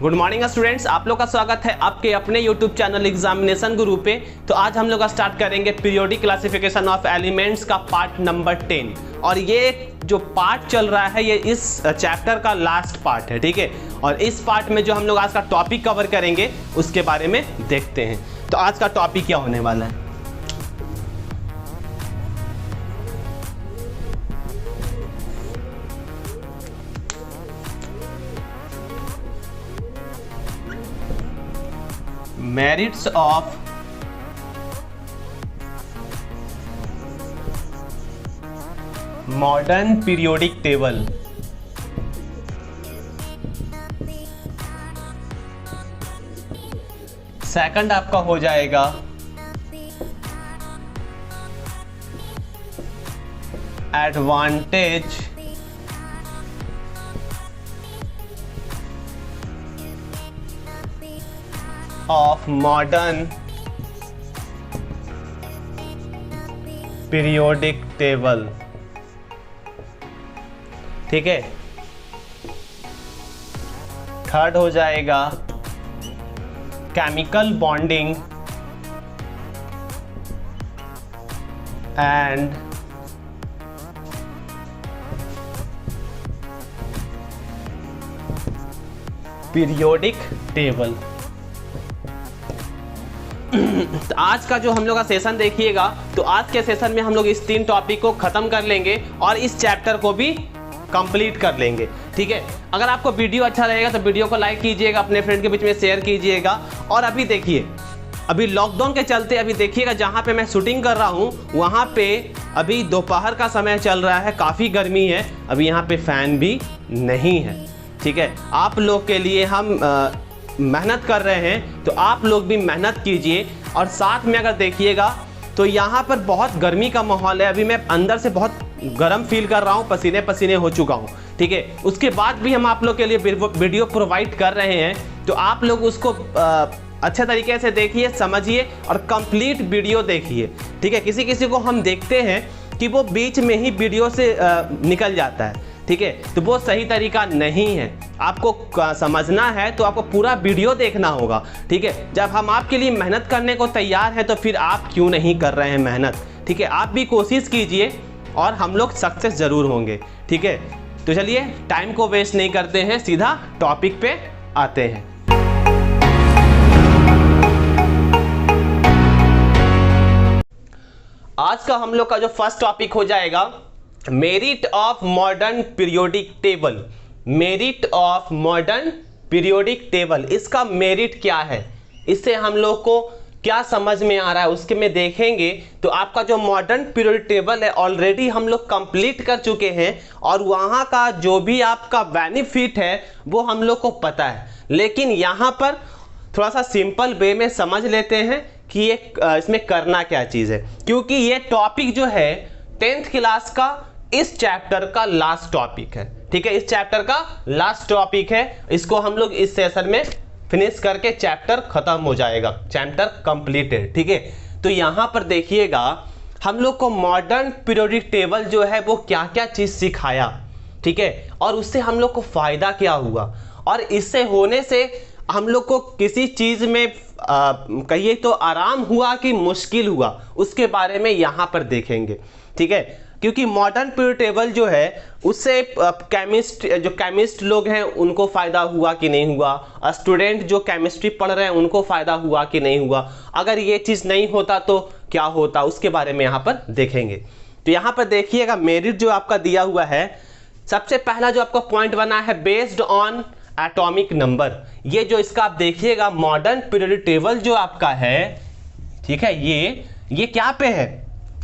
Good morning students, आप लोग का स्वागत है आपके अपने यूट्यूब चैनल एग्जामिनेशन गुरु पे। तो आज हम लोग स्टार्ट करेंगे पीरियोडिक क्लासिफिकेशन ऑफ एलिमेंट्स का पार्ट नंबर 10। और ये जो पार्ट चल रहा है ये इस चैप्टर का लास्ट पार्ट है, ठीक है। और इस पार्ट में जो हम लोग आज का टॉपिक कवर करेंगे उसके बारे में देखते हैं। तो आज का टॉपिक क्या होने वाला है? Merits of modern periodic table। Second आपका हो जाएगा advantage of modern periodic table, ठीक है। थर्ड हो जाएगा chemical bonding and periodic table. तो आज का जो हम लोग का सेशन देखिएगा, तो आज के सेशन में हम लोग इस 3 टॉपिक को खत्म कर लेंगे और इस चैप्टर को भी कंप्लीट कर लेंगे, ठीक है। अगर आपको वीडियो अच्छा लगेगा तो वीडियो को लाइक कीजिएगा, अपने फ्रेंड के बीच में शेयर कीजिएगा। और अभी देखिए, अभी लॉकडाउन के चलते अभी देखिएगा जहाँ पे मैं शूटिंग कर रहा हूँ वहाँ पे अभी दोपहर का समय चल रहा है, काफ़ी गर्मी है, अभी यहाँ पे फैन भी नहीं है, ठीक है। आप लोग के लिए हम मेहनत कर रहे हैं, तो आप लोग भी मेहनत कीजिए। और साथ में अगर देखिएगा तो यहाँ पर बहुत गर्मी का माहौल है, अभी मैं अंदर से बहुत गर्म फील कर रहा हूँ, पसीने पसीने हो चुका हूँ, ठीक है। उसके बाद भी हम आप लोग के लिए वीडियो प्रोवाइड कर रहे हैं, तो आप लोग उसको अच्छे तरीके से देखिए, समझिए और कंप्लीट वीडियो देखिए, ठीक है। किसी किसी को हम देखते हैं कि वो बीच में ही वीडियो से निकल जाता है, ठीक है। तो वो सही तरीका नहीं है, आपको समझना है तो आपको पूरा वीडियो देखना होगा, ठीक है। जब हम आपके लिए मेहनत करने को तैयार हैं तो फिर आप क्यों नहीं कर रहे हैं मेहनत, ठीक है। आप भी कोशिश कीजिए और हम लोग सक्सेस जरूर होंगे, ठीक है। तो चलिए टाइम को वेस्ट नहीं करते हैं, सीधा टॉपिक पे आते हैं। आज का हम लोग का जो फर्स्ट टॉपिक हो जाएगा merit of modern periodic table. Merit of modern periodic table, इसका मेरिट क्या है, इससे हम लोग को क्या समझ में आ रहा है उसके में देखेंगे। तो आपका जो मॉडर्न पीरियोडिक टेबल है ऑलरेडी हम लोग कंप्लीट कर चुके हैं और वहाँ का जो भी आपका बेनिफिट है वो हम लोग को पता है। लेकिन यहाँ पर थोड़ा सा सिंपल वे में समझ लेते हैं कि ये इसमें करना क्या चीज़ है, क्योंकि ये टॉपिक जो है 10th क्लास का इस चैप्टर का लास्ट टॉपिक है, ठीक है। इस चैप्टर का लास्ट टॉपिक है, इसको हम लोग इस सेशन में फिनिश करके चैप्टर खत्म हो जाएगा, चैप्टर कंप्लीटेड, ठीक है। तो यहाँ पर देखिएगा हम लोग को मॉडर्न पीरियोडिक टेबल जो है वो क्या क्या चीज़ सिखाया, ठीक है। और उससे हम लोग को फायदा क्या हुआ और इससे होने से हम लोग को किसी चीज़ में कहिए तो आराम हुआ कि मुश्किल हुआ, उसके बारे में यहाँ पर देखेंगे, ठीक है। क्योंकि मॉडर्न पीरियोडिक टेबल जो है उससे केमिस्ट लोग हैं उनको फ़ायदा हुआ कि नहीं हुआ, स्टूडेंट जो केमिस्ट्री पढ़ रहे हैं उनको फ़ायदा हुआ कि नहीं हुआ, अगर ये चीज़ नहीं होता तो क्या होता, उसके बारे में यहाँ पर देखेंगे। तो यहाँ पर देखिएगा मेरिट जो आपका दिया हुआ है, सबसे पहला जो आपका पॉइंट बना है बेस्ड ऑन एटॉमिक नंबर। ये जो इसका आप देखिएगा मॉडर्न पीरियोडिक टेबल जो आपका है, ठीक है, ये क्या पे है,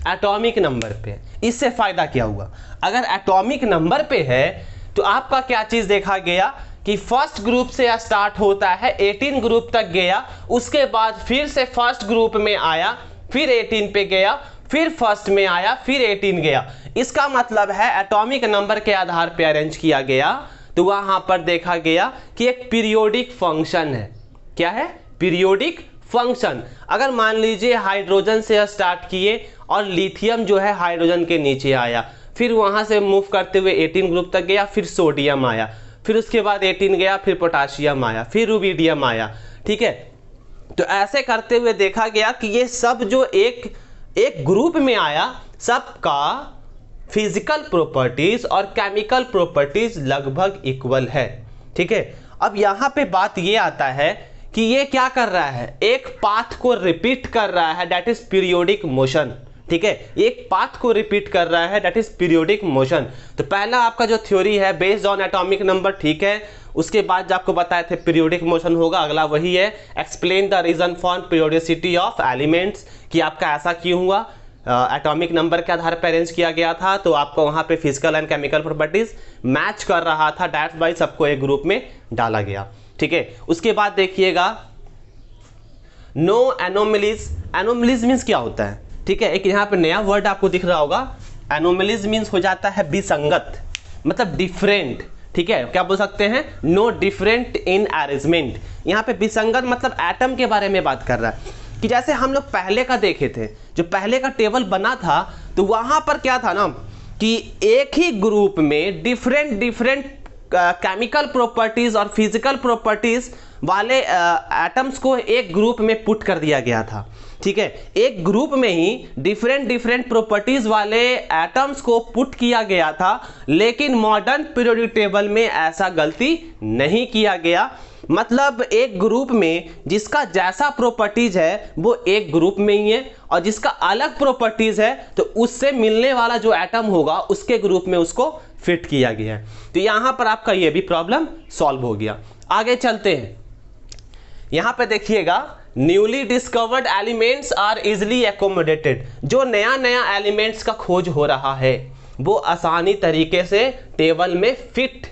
एटॉमिक नंबर पे। इससे फायदा क्या हुआ, अगर एटॉमिक नंबर पे है तो आपका क्या चीज देखा गया कि फर्स्ट ग्रुप से स्टार्ट होता है 18 ग्रुप तक गया, उसके बाद फिर से फर्स्ट ग्रुप में आया, फिर 18 पे गया, फिर फर्स्ट में आया, फिर 18 गया। इसका मतलब है एटॉमिक नंबर के आधार पर अरेंज किया गया, तो वहां पर देखा गया कि एक पीरियोडिक फंक्शन है। क्या है? Periodic function. अगर मान लीजिए हाइड्रोजन से स्टार्ट किए और लिथियम जो है हाइड्रोजन के नीचे आया, फिर वहां से मूव करते हुए 18 ग्रुप तक गया, फिर सोडियम आया, फिर उसके बाद 18 गया, फिर पोटाशियम आया, फिर रुबिडियम आया। ठीक है, तो ऐसे करते हुए देखा गया कि ये सब जो एक ग्रुप में आया, सबका फिजिकल प्रॉपर्टीज और केमिकल प्रॉपर्टीज लगभग इक्वल है। ठीक है, अब यहां पे बात ये आता है कि ये क्या कर रहा है, एक पाथ को रिपीट कर रहा है, दैट इज पीरियोडिक मोशन। ठीक है, एक पाथ को रिपीट कर रहा है, दैट इज पीरियोडिक मोशन। तो पहला आपका जो थ्योरी है बेस्ड ऑन एटॉमिक नंबर, ठीक है, उसके बाद जो आपको बताए थे पीरियोडिक मोशन होगा, अगला वही है explain the reason for periodicity of elements, कि आपका ऐसा क्यों हुआ, एटॉमिक नंबर के आधार पर अरेंज किया गया था, तो आपको वहां पे physical and chemical properties match कर रहा था, दैट्स व्हाई सबको एक ग्रुप में डाला गया। ठीक है, उसके बाद देखिएगा नो एनोमलीज। एनोमलीज मीन्स क्या होता है? ठीक है, एक यहाँ पे नया वर्ड आपको दिख रहा होगा, एनोमलीज मीन्स हो जाता है विसंगत, मतलब डिफरेंट। ठीक है, क्या बोल सकते हैं, नो डिफरेंट इन अरेंजमेंट। यहाँ पे विसंगत मतलब एटम के बारे में बात कर रहा है, कि जैसे हम लोग पहले का देखे थे, जो पहले का टेबल बना था, तो वहां पर क्या था ना कि एक ही ग्रुप में डिफरेंट केमिकल प्रॉपर्टीज और फिजिकल प्रॉपर्टीज वाले एटम्स को एक ग्रुप में पुट कर दिया गया था। ठीक है, एक ग्रुप में ही डिफरेंट प्रॉपर्टीज वाले एटम्स को पुट किया गया था, लेकिन मॉडर्न पीरियोडिक टेबल में ऐसा गलती नहीं किया गया। मतलब एक ग्रुप में जिसका जैसा प्रॉपर्टीज है वो एक ग्रुप में ही है, और जिसका अलग प्रॉपर्टीज है तो उससे मिलने वाला जो एटम होगा उसके ग्रुप में उसको फिट किया गया है। तो यहां पर आपका ये भी प्रॉब्लम सॉल्व हो गया। आगे चलते हैं, यहां पे देखिएगा newly discovered elements are easily accommodated. जो नया एलिमेंट्स का खोज हो रहा है वो आसानी तरीके से टेबल में फिट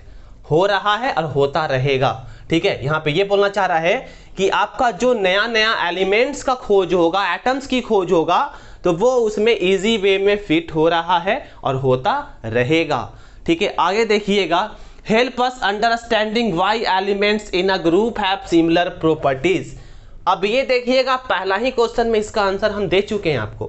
हो रहा है और होता रहेगा। ठीक है, यहां पे ये बोलना चाह रहा है कि आपका जो नया एलिमेंट्स का खोज होगा, एटम्स की खोज होगा, तो वो उसमें इजी वे में फिट हो रहा है और होता रहेगा। ठीक है, आगे देखिएगा help us understanding why elements in a group have similar properties. अब ये देखिएगा पहला ही क्वेश्चन में इसका आंसर हम दे चुके हैं आपको,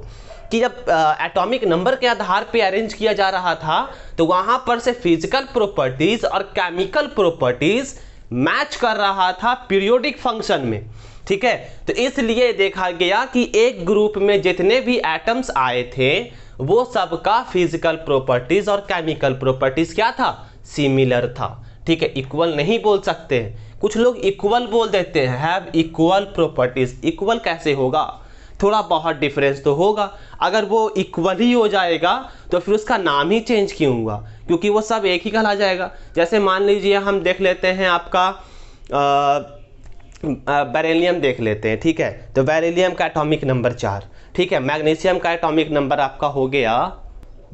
कि जब एटॉमिक नंबर के आधार पे अरेंज किया जा रहा था तो वहां पर से फिजिकल प्रॉपर्टीज और केमिकल प्रॉपर्टीज मैच कर रहा था पीरियोडिक फंक्शन में। ठीक है, तो इसलिए देखा गया कि एक ग्रुप में जितने भी एटम्स आए थे वो सबका फिजिकल प्रॉपर्टीज और केमिकल प्रॉपर्टीज क्या था, सिमिलर था। ठीक है, इक्वल नहीं बोल सकते हैं, कुछ लोग इक्वल बोल देते हैं, हैव इक्वल प्रॉपर्टीज। इक्वल कैसे होगा, थोड़ा बहुत डिफरेंस तो होगा। अगर वो इक्वल ही हो जाएगा तो फिर उसका नाम ही चेंज क्यों हुआ, क्योंकि वो सब एक ही कहला जाएगा। जैसे मान लीजिए हम देख लेते हैं आपका बेरिलियम देख लेते हैं। ठीक है, तो बेरिलियम का एटॉमिक नंबर 4। ठीक है, मैग्नीशियम का एटॉमिक नंबर आपका हो गया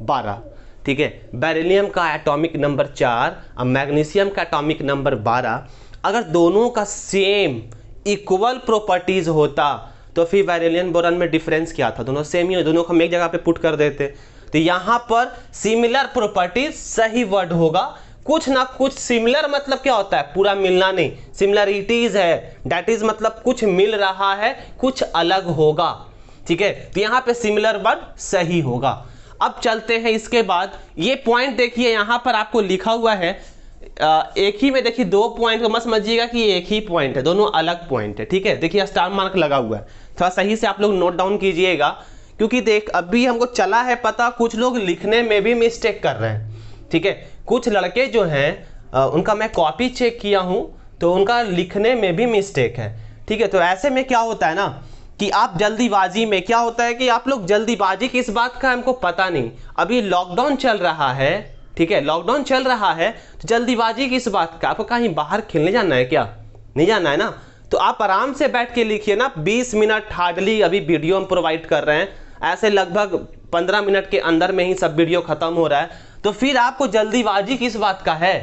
12। ठीक है, बेरिलियम का एटॉमिक नंबर 4 और मैग्नीशियम का एटॉमिक नंबर 12, अगर दोनों का सेम इक्वल प्रॉपर्टीज होता तो फिर बेरिलियम बोरॉन में डिफरेंस क्या था, दोनों सेम ही, दोनों को हम एक जगह पे पुट कर देते। तो यहां पर सिमिलर प्रॉपर्टीज सही वर्ड होगा। कुछ ना कुछ सिमिलर मतलब क्या होता है, पूरा मिलना नहीं, सिमिलरिटीज है, दैट इज मतलब कुछ मिल रहा है, कुछ अलग होगा। ठीक है, तो यहां पे सिमिलर वर्ड सही होगा। अब चलते हैं इसके बाद, ये पॉइंट देखिए यहां पर आपको लिखा हुआ है, एक ही में देखिए 2 पॉइंट को मत समझिएगा कि ये एक ही पॉइंट है, दोनों अलग पॉइंट है। ठीक है, देखिए स्टार मार्क लगा हुआ है, थोड़ा सही से आप लोग नोट डाउन कीजिएगा, क्योंकि देख अभी हमको चला है पता, कुछ लोग लिखने में भी मिस्टेक कर रहे हैं। ठीक है, कुछ लड़के जो हैं उनका मैं कॉपी चेक किया हूं तो उनका लिखने में भी मिस्टेक है। ठीक है, तो ऐसे में क्या होता है ना कि आप जल्दीबाजी में, क्या होता है कि आप लोग जल्दीबाजी की, इस बात का हमको पता नहीं, अभी लॉकडाउन चल रहा है। ठीक है, लॉकडाउन चल रहा है तो जल्दीबाजी की इस बात का, आपको कहीं बाहर खेलने जाना है क्या, नहीं जाना है ना, तो आप आराम से बैठ के लिखिए ना। 20 मिनट हार्डली अभी वीडियो हम प्रोवाइड कर रहे हैं, ऐसे लगभग 15 मिनट के अंदर में ही सब वीडियो खत्म हो रहा है, तो फिर आपको जल्दीबाजी किस बात का है,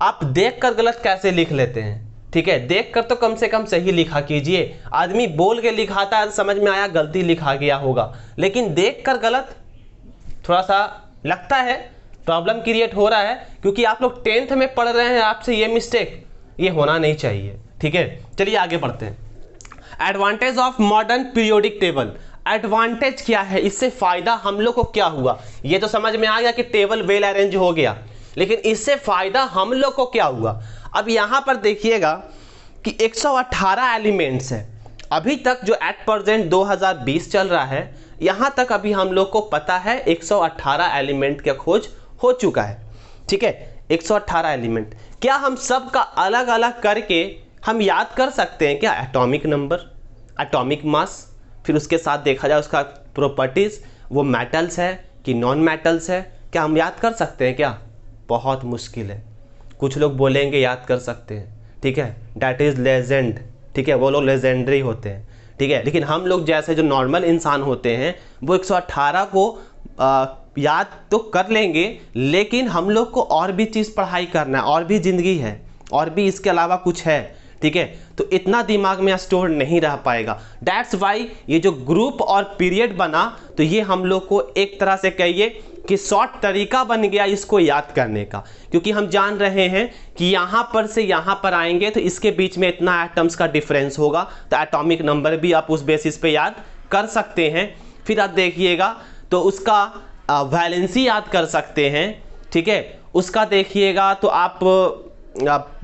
आप देखकर गलत कैसे लिख लेते हैं। ठीक है, देखकर तो कम से कम सही लिखा कीजिए। आदमी बोल के लिखाता है, समझ में आया गलती लिखा गया होगा, लेकिन देखकर गलत थोड़ा सा लगता है प्रॉब्लम क्रिएट हो रहा है, क्योंकि आप लोग 10th में पढ़ रहे हैं, आपसे ये मिस्टेक ये होना नहीं चाहिए। ठीक है, चलिए आगे बढ़ते हैं। Advantage of modern periodic table. Advantage क्या है, इससे फायदा हम लोग को क्या हुआ, ये तो समझ में आ गया कि टेबल वेल अरेंज हो गया, लेकिन इससे फायदा हम लोग को क्या हुआ, अब यहां पर देखिएगा कि 118 एलिमेंट्स है अभी तक, जो एट प्रेजेंट 2020 चल रहा है, यहां तक अभी हम लोग को पता है 118 एलिमेंट का खोज हो चुका है। ठीक है, 118 एलिमेंट। क्या हम सब का अलग अलग करके हम याद कर सकते हैं क्या? एटॉमिक नंबर, एटॉमिक मास, फिर उसके साथ देखा जाए उसका प्रॉपर्टीज, वो मेटल्स है कि नॉन मेटल्स है, क्या हम याद कर सकते हैं क्या? बहुत मुश्किल है। कुछ लोग बोलेंगे याद कर सकते हैं, ठीक है, डैट इज लेजेंड, ठीक है, वो लोग लेजेंडरी होते हैं, ठीक है, लेकिन हम लोग जैसे जो नॉर्मल इंसान होते हैं वो 118 को याद तो कर लेंगे, लेकिन हम लोग को और भी चीज़ पढ़ाई करना है, और भी ज़िंदगी है, और भी इसके अलावा कुछ है, ठीक है, तो इतना दिमाग में स्टोर नहीं रह पाएगा। दैट्स वाई ये जो ग्रुप और पीरियड बना, तो ये हम लोग को एक तरह से कहिए कि शॉर्ट तरीका बन गया इसको याद करने का, क्योंकि हम जान रहे हैं कि यहाँ पर से यहाँ पर आएंगे तो इसके बीच में इतना एटम्स का डिफरेंस होगा, तो एटॉमिक नंबर भी आप उस बेसिस पे याद कर सकते हैं। फिर आप देखिएगा तो उसका वैलेंसी याद कर सकते हैं, ठीक है, उसका देखिएगा तो आप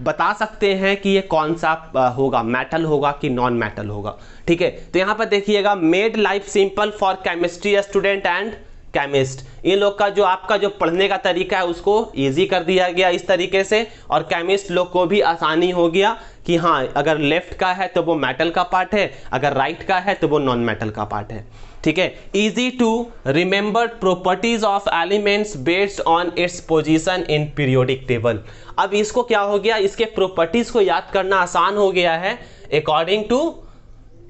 बता सकते हैं कि ये कौन सा होगा, मेटल होगा कि नॉन मेटल होगा, ठीक है। तो यहाँ पर देखिएगा made life simple for chemistry student and chemist, ये लोग का जो आपका जो पढ़ने का तरीका है उसको इजी कर दिया गया इस तरीके से, और केमिस्ट लोग को भी आसानी हो गया कि हाँ अगर लेफ्ट का है तो वो मेटल का पार्ट है, अगर राइट का है तो वो नॉन मेटल का पार्ट है, ठीक है। Easy to remember properties of elements based on its position in periodic table. अब इसको क्या हो गया, इसके प्रॉपर्टीज को याद करना आसान हो गया है according to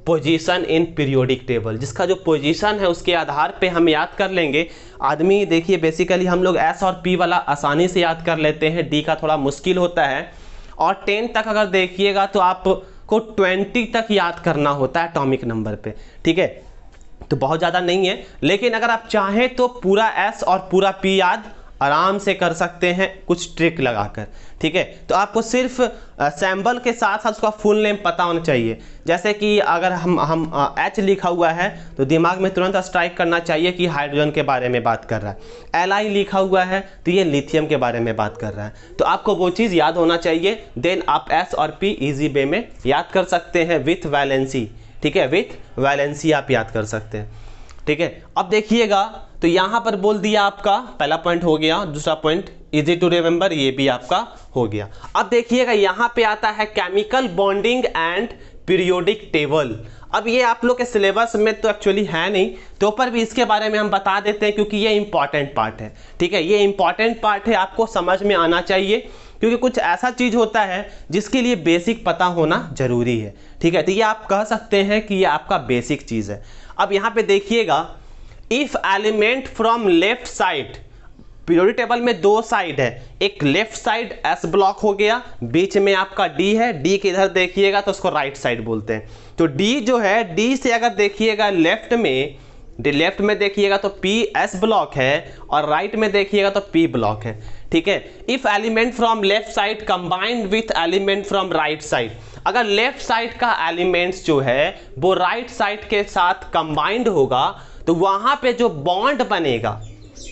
position in periodic table, जिसका जो पोजीशन है उसके आधार पे हम याद कर लेंगे। आदमी देखिए बेसिकली हम लोग एस और पी वाला आसानी से याद कर लेते हैं, डी का थोड़ा मुश्किल होता है, और 10 तक अगर देखिएगा तो आपको 20 तक याद करना होता है एटॉमिक नंबर पे, ठीक है, तो बहुत ज़्यादा नहीं है, लेकिन अगर आप चाहें तो पूरा एस और पूरा पी याद आराम से कर सकते हैं कुछ ट्रिक लगाकर, ठीक है। तो आपको सिर्फ सैम्बल के साथ साथ उसका फुल नेम पता होना चाहिए। जैसे कि अगर हम एच लिखा हुआ है तो दिमाग में तुरंत स्ट्राइक करना चाहिए कि हाइड्रोजन के बारे में बात कर रहा है, एल लिखा हुआ है तो ये लिथियम के बारे में बात कर रहा है, तो आपको वो चीज़ याद होना चाहिए, देन आप एस और पी इजी वे में याद कर सकते हैं विथ वैलेंसी, ठीक है, विथ वैलेंसी आप याद कर सकते हैं, ठीक है। अब देखिएगा तो यहां पर बोल दिया आपका पहला पॉइंट हो गया, दूसरा पॉइंट इजी टू रिमेंबर ये भी आपका हो गया। अब देखिएगा यहां पे आता है chemical bonding and periodic table. अब ये आप लोग के सिलेबस में तो एक्चुअली है नहीं, तो पर भी इसके बारे में हम बता देते हैं क्योंकि ये इंपॉर्टेंट पार्ट है, ठीक है, ये इंपॉर्टेंट पार्ट है, आपको समझ में आना चाहिए, क्योंकि कुछ ऐसा चीज होता है जिसके लिए बेसिक पता होना जरूरी है, ठीक है। तो ये आप कह सकते हैं कि ये आपका बेसिक चीज है। अब यहाँ पे देखिएगा if element from left side, periodic table में दो साइड है, एक लेफ्ट साइड एस ब्लॉक हो गया, बीच में आपका डी है, डी के इधर देखिएगा तो उसको राइट साइड बोलते हैं। तो डी जो है, डी से अगर देखिएगा लेफ्ट में देखिएगा तो पी एस ब्लॉक है, और राइट में देखिएगा तो पी ब्लॉक है, ठीक है। If element from left side combined with element from right side, अगर लेफ्ट साइड का एलिमेंट्स जो है वो राइट साइड के साथ कंबाइंड होगा तो वहां पे जो बॉन्ड बनेगा,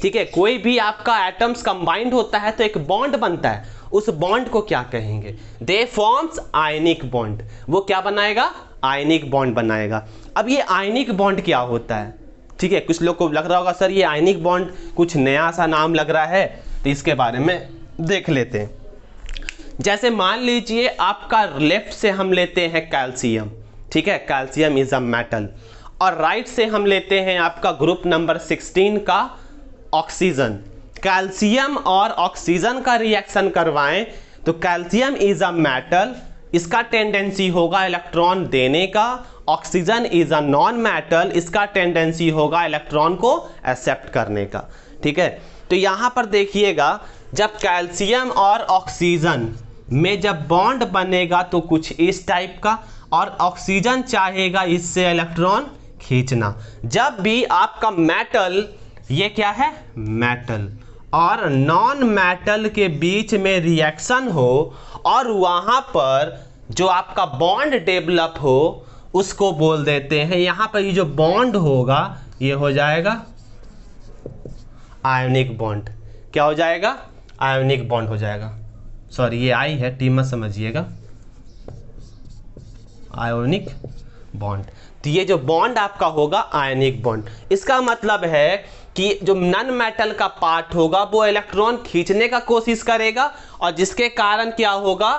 ठीक है, कोई भी आपका एटम्स कंबाइंड होता है तो एक बॉन्ड बनता है, उस बॉन्ड को क्या कहेंगे, दे फॉर्म्स आयनिक बॉन्ड, वो क्या बनाएगा, आयनिक बॉन्ड बनाएगा। अब ये आयनिक बॉन्ड क्या होता है, ठीक है, कुछ लोग को लग रहा होगा सर ये आयनिक बॉन्ड कुछ नया सा नाम लग रहा है, तो इसके बारे में देख लेते हैं। जैसे मान लीजिए आपका लेफ्ट से हम लेते हैं कैल्शियम, ठीक है, कैल्शियम इज अ मेटल, और राइट से हम लेते हैं आपका ग्रुप नंबर 16 का ऑक्सीजन। कैल्शियम और ऑक्सीजन का रिएक्शन करवाएं तो कैल्शियम इज अ मेटल, इसका टेंडेंसी होगा इलेक्ट्रॉन देने का, oxygen is a non metal, इसका टेंडेंसी होगा इलेक्ट्रॉन को एक्सेप्ट करने का, ठीक है। तो यहां पर देखिएगा जब कैल्शियम और ऑक्सीजन में जब बॉन्ड बनेगा तो कुछ इस टाइप का, और ऑक्सीजन चाहेगा इससे इलेक्ट्रॉन खींचना। जब भी आपका मेटल, ये क्या है मेटल, और नॉन मेटल के बीच में रिएक्शन हो और वहां पर जो आपका बॉन्ड डेवलप हो उसको बोल देते हैं, यहां पर ये जो बॉन्ड होगा ये हो जाएगा आयनिक बॉन्ड। क्या हो जाएगा, आयोनिक बॉन्ड हो जाएगा। सॉरी ये आई है, टी मत समझिएगा, आयोनिक बॉन्ड। तो ये जो बॉन्ड आपका होगा आयनिक बॉन्ड। इसका मतलब है कि जो नॉन मेटल का पार्ट होगा वो इलेक्ट्रॉन खींचने का कोशिश करेगा, और जिसके कारण क्या होगा,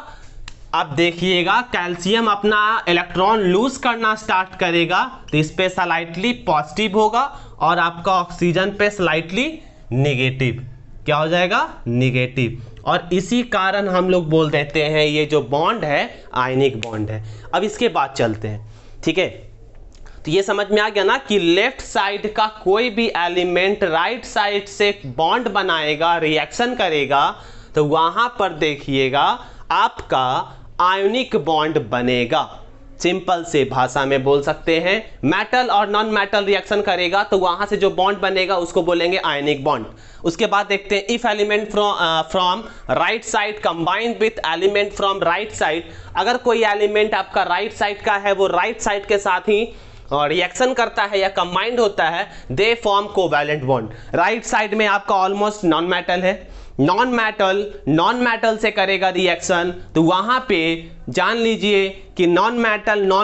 अब देखिएगा कैल्शियम अपना इलेक्ट्रॉन लूज करना स्टार्ट करेगा, तो इस पे स्लाइटली पॉजिटिव होगा और आपका ऑक्सीजन पे स्लाइटली नेगेटिव। क्या हो जाएगा? नेगेटिव। और इसी कारण हम लोग बोल देते हैं ये जो बॉन्ड है आयनिक बॉन्ड है। अब इसके बाद चलते हैं, ठीक है। तो ये समझ में आ गया ना कि लेफ्ट साइड का कोई भी एलिमेंट राइट साइड से बॉन्ड बनाएगा, रिएक्शन करेगा, तो वहां पर देखिएगा आपका आयोनिक बॉन्ड बनेगा। सिंपल से भाषा में बोल सकते हैं, मेटल और नॉन मेटल रिएक्शन करेगा तो वहां से जो बॉन्ड बनेगा उसको बोलेंगे आयनिक बॉन्ड। उसके बाद देखते हैं if element from right side combined with element from right side. अगर कोई एलिमेंट आपका राइट साइड का है, वो राइट साइड के साथ ही रिएक्शन करता है या कंबाइंड होता है, they form covalent bond. Right side में आपका ऑलमोस्ट नॉन मेटल है, नॉन मेटल से करेगा रिएक्शन, तो वहां पे जान लीजिए कि नॉन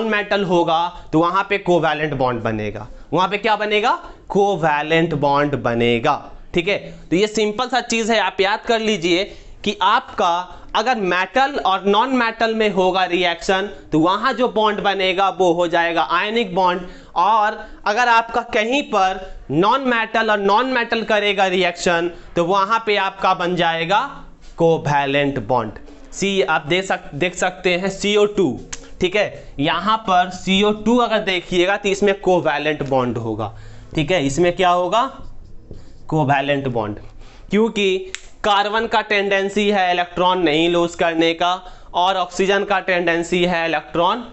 मेटल होगा तो वहां पे कोवैलेंट बॉन्ड बनेगा। वहां पे क्या बनेगा? कोवैलेंट बॉन्ड बनेगा, ठीक है। तो ये सिंपल सा चीज है, आप याद कर लीजिए कि आपका अगर मेटल और नॉन मेटल में होगा रिएक्शन तो वहां जो बॉन्ड बनेगा वो हो जाएगा आयनिक बॉन्ड, और अगर आपका कहीं पर नॉन मेटल और नॉन मेटल करेगा रिएक्शन तो वहां पे आपका बन जाएगा कोवैलेंट बॉन्ड। सी आप देख सकते हैं CO2, ठीक है। यहां पर CO2 अगर देखिएगा तो इसमें कोवैलेंट बॉन्ड होगा, ठीक है। इसमें क्या होगा? कोवैलेंट बॉन्ड, क्योंकि कार्बन का टेंडेंसी है इलेक्ट्रॉन नहीं लूज करने का और ऑक्सीजन का टेंडेंसी है इलेक्ट्रॉन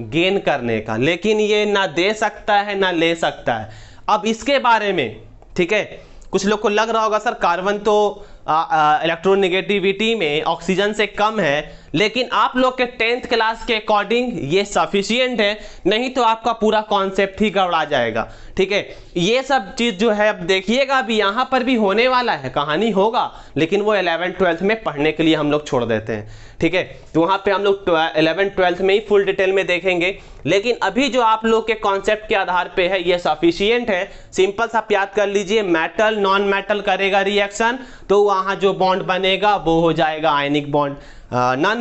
गेन करने का, लेकिन ये ना दे सकता है ना ले सकता है। अब इसके बारे में, ठीक है, कुछ लोग को लग रहा होगा सर कार्बन तो इलेक्ट्रोनेगेटिविटी में ऑक्सीजन से कम है, लेकिन आप लोग के 10th क्लास के अकॉर्डिंग ये सफिशिएंट है, नहीं तो आपका पूरा कॉन्सेप्ट ही गड़बड़ा जाएगा, ठीक है। ये सब चीज जो है अब देखिएगा, अभी यहाँ पर भी होने वाला है, कहानी होगा, लेकिन वो 11th-12th में पढ़ने के लिए हम लोग छोड़ देते हैं, ठीक है। तो वहाँ पे हम लोग 11th-12th में ही फुल डिटेल में देखेंगे, लेकिन अभी जो आप लोग के कॉन्सेप्ट के आधार पे है ये सफिशिएंट है। सिंपल सा याद कर लीजिए, मेटल नॉन मेटल करेगा रिएक्शन तो वहाँ जो बॉन्ड बनेगा वो हो जाएगा आयनिक बॉन्ड। नॉन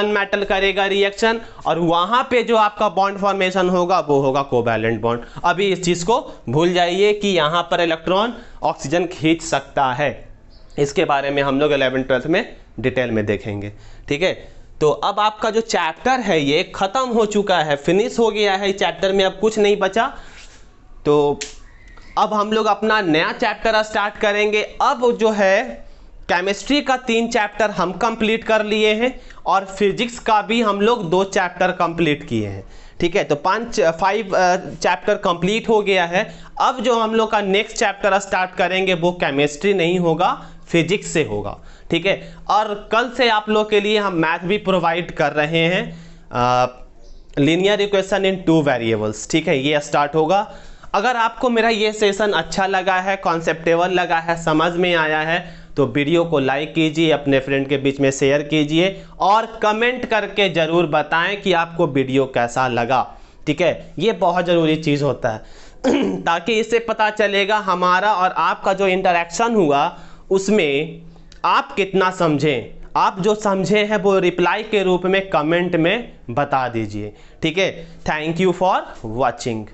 मेटल करेगा रिएक्शन और वहां पे जो आपका बॉन्ड फॉर्मेशन होगा वो होगा कोवैलेंट बॉन्ड। अभी इस चीज को भूल जाइए कि यहां पर इलेक्ट्रॉन ऑक्सीजन खींच सकता है, इसके बारे में हम लोग 11th-12th में डिटेल में देखेंगे, ठीक है। तो अब आपका जो चैप्टर है ये खत्म हो चुका है, फिनिश हो गया है, इस चैप्टर में अब कुछ नहीं बचा। तो अब हम लोग अपना नया चैप्टर स्टार्ट करेंगे। अब जो है केमिस्ट्री का 3 चैप्टर हम कंप्लीट कर लिए हैं और फिजिक्स का भी हम लोग 2 चैप्टर कंप्लीट किए हैं, ठीक है। तो 5 चैप्टर कंप्लीट हो गया है। अब जो हम लोग का नेक्स्ट चैप्टर स्टार्ट करेंगे वो केमिस्ट्री नहीं होगा, फिजिक्स से होगा, ठीक है। और कल से आप लोग के लिए हम मैथ भी प्रोवाइड कर रहे हैं, लीनियर इक्वेशन इन 2 वेरिएबल्स, ठीक है, ये स्टार्ट होगा। अगर आपको मेरा ये सेशन अच्छा लगा है, कॉन्सेप्टेबल लगा है, समझ में आया है, तो वीडियो को लाइक कीजिए, अपने फ्रेंड के बीच में शेयर कीजिए और कमेंट करके ज़रूर बताएं कि आपको वीडियो कैसा लगा, ठीक है। ये बहुत ज़रूरी चीज़ होता है ताकि इससे पता चलेगा हमारा और आपका जो इंटरेक्शन हुआ उसमें आप कितना समझें। आप जो समझे हैं वो रिप्लाई के रूप में कमेंट में बता दीजिए, ठीक है। Thank you for watching.